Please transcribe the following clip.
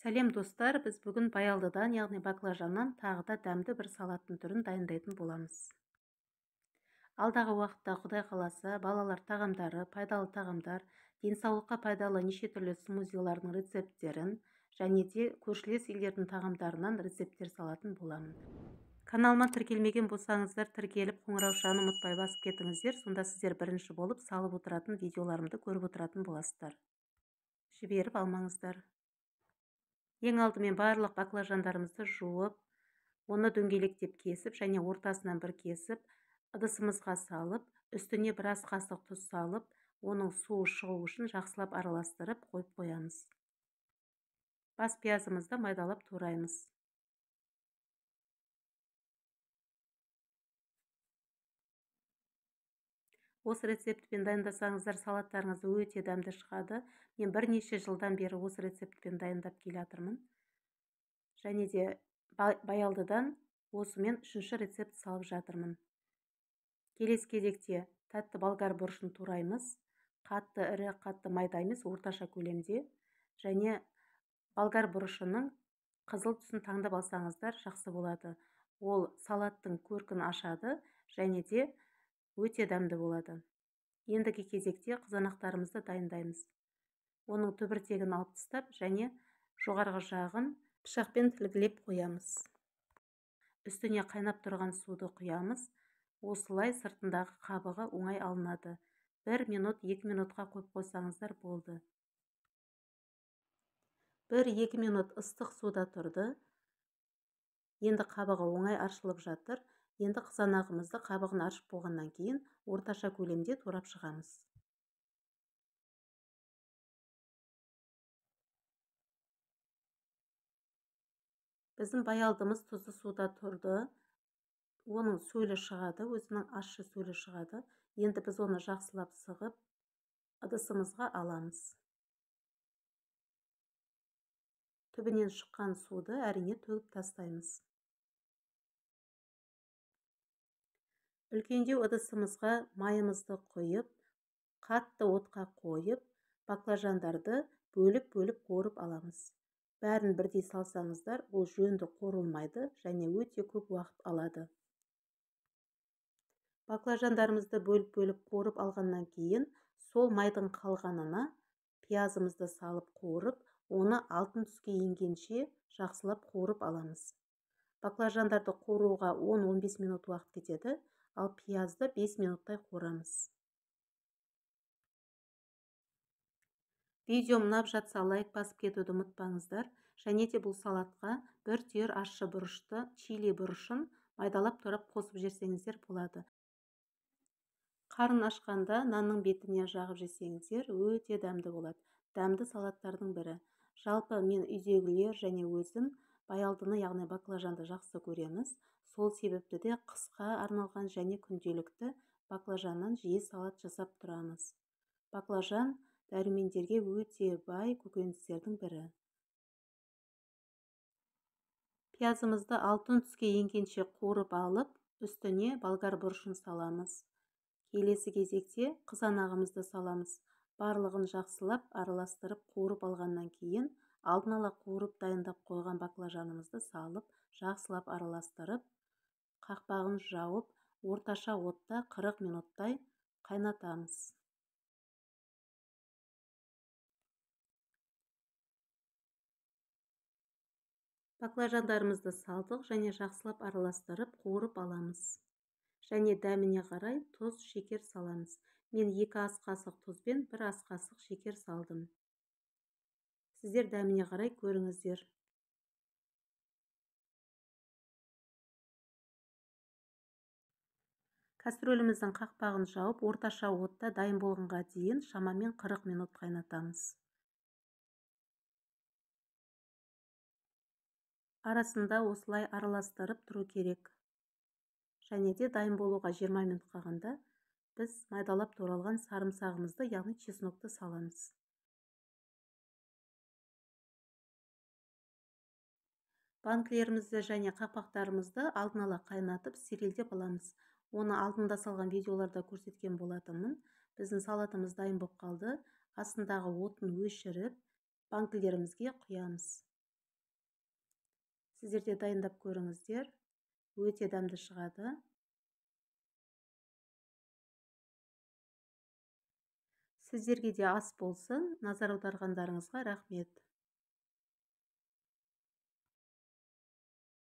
Сәлем достар, біз бүгін баялдыдан, яғни баклажаннан тағы да дәмді бір салаттың түрін дайындайтын боламыз. Алдағы уақытта Құдай қаласа, балалар тағамдары, пайдалы тағамдар, денсаулыққа пайдалы неше түрлі смузилардың рецепттерін және де көршілес елдердің тағамдарынан рецепттер салатын боламын. Каналыма тіркелмеген болсаңыздар, тіркеліп қоңыраушаны ұмытпай басып кетіңіздер, сонда сіздер бірінші болып салып отыратын видеоларымды көріп отыратын боласыздар. Жіберіп алмаңыздар. Ең алдымен барлық баклажандарымызды жуып, оны дөңгелектеп кесіп және ортасынан бір кесіп, ыдысымызға салып, үстіне біраз қасық тұз салып, оның суы шығу үшін жақсылап араластырып қойып қоямыз. Бас пиязымызды майдалап тураймыз. Осы рецептпен дайындасаңыздар, салаттарыңыз өте дәмді шығады. Мен бірнеше жылдан бері осы рецептпен дайындап келе жатырмын. Және де баялдыдан осымен 3-ші рецепт салып жатырмын. Келесі кезекте тәтті болгар бұрышын тураймыз. Қатты ірі, қатты майда емес, орташа көлемде. Және болгар бұрышының қызыл түсін таңдап алсаңыздар жақсы болады. Ол салаттың көркін ашады және де өте дәмді болады. Ендігі кезекте қызанақтарымызды дайындаймыз. Оның түбіртегін алып тастап және жоғарғы жағын пышақпен тілгілеп қоямыз. Үстіне қайнап тұрған суды құямыз. Осылай сыртындағы қабығы оңай алынады. 1 минут, 2 минутқа қойып қойсаңыздар болды. 1-2 минут ыстық суда тұрды. Енді қабығы оңай аршылып жатыр. Енді қызанағымызды қабығын аршып болғаннан кейін орташа көлемде турап шығамыз. Біздің баялдымыз тұзды суда тұрды. Оның сөлі шығады, өзінің ащы сөлі шығады. Енді біз оны жақсылап сығып, ыдысымызға аламыз. Түбінен шыққан суды әрине төгіп тастаймыз. Үлкендеу ыдысымызға майымызды құйып, қатты отқа қойып, баклажандарды бөліп-бөліп қуырып аламыз. Бәрін бірдей салсаңыздар, ол жөнді қуырылмайды және өте көп уақыт алады. Баклажандарымызды бөліп-бөліп қуырып алғаннан кейін, сол майдың қалғанына пиязымызды салып қуырып, оны алтын түске енгенше жақсылап қуырып аламыз. Баклажандарды қуыруға 10-15 минут уақыт кетеді, ал пиязды 5 минуттай қуырамыз. Видеом ұнап жатса лайк басып кетуді ұмытпаңыздар. Және де бұл салатқа бір түйір ащы бұрышты, чили бұрышын майдалап турап қосып жесеңіздер болады. Қарын ашқанда нанның бетіне жағып жесеңіздер өте дәмді болады. Дәмді салаттардың бірі. Жалпы мен үйдегілер және өзім баялдыны, яғни баклажанды жақсы көреміз. Сол себепті де қысқа арналған және күнделікті баклажаннан жиі салат жасап тұрамыз. Баклажан дәрумендерге өте бай көкөністердің бірі. Пиязымызды алтын түске енгенше қуырып алып, үстіне болгар бұрышын саламыз. Келесі кезекте қызанағымызды саламыз. Барлығын жақсылап араластырып қуырып алғаннан кейін, алдын ала қуырып дайындап қойған баклажанымызды салып, жақсылап араластырып, қақпағын жауып, орташа отта 40 минуттай қайнатамыз. Баклажандарымызды салдық және жақсылап араластырып қуырып аламыз. Және дәміне қарай тұз, шекер саламыз. Мен 2 ас қасық тұзбен 1 ас қасық шекер салдым. Сіздер дәміне қарай көріңіздер. Кастрөліміздің қақпағын жауып, орташа отта дайын болғанға дейін шамамен 40 минут қайнатамыз. Арасында осылай араластырып тұру керек. Және де дайын болуға 20 минут қалғанда біз майдалап туралған сарымсағымызды, яғни чеснокты саламыз. Банкілерімізді және қақпақтарымызды алдын ала қайнатып, стерилдеп аламыз. Оны алдында салған видеоларда көрсеткен болатынмын. Біздің салатымыз дайын болып қалды. Астындағы отын өшіріп, банкілерімізге құямыз. Сіздер де дайындап көріңіздер. Өте дәмді шығады. Сіздерге де ас болсын. Назар аударғандарыңызға рахмет.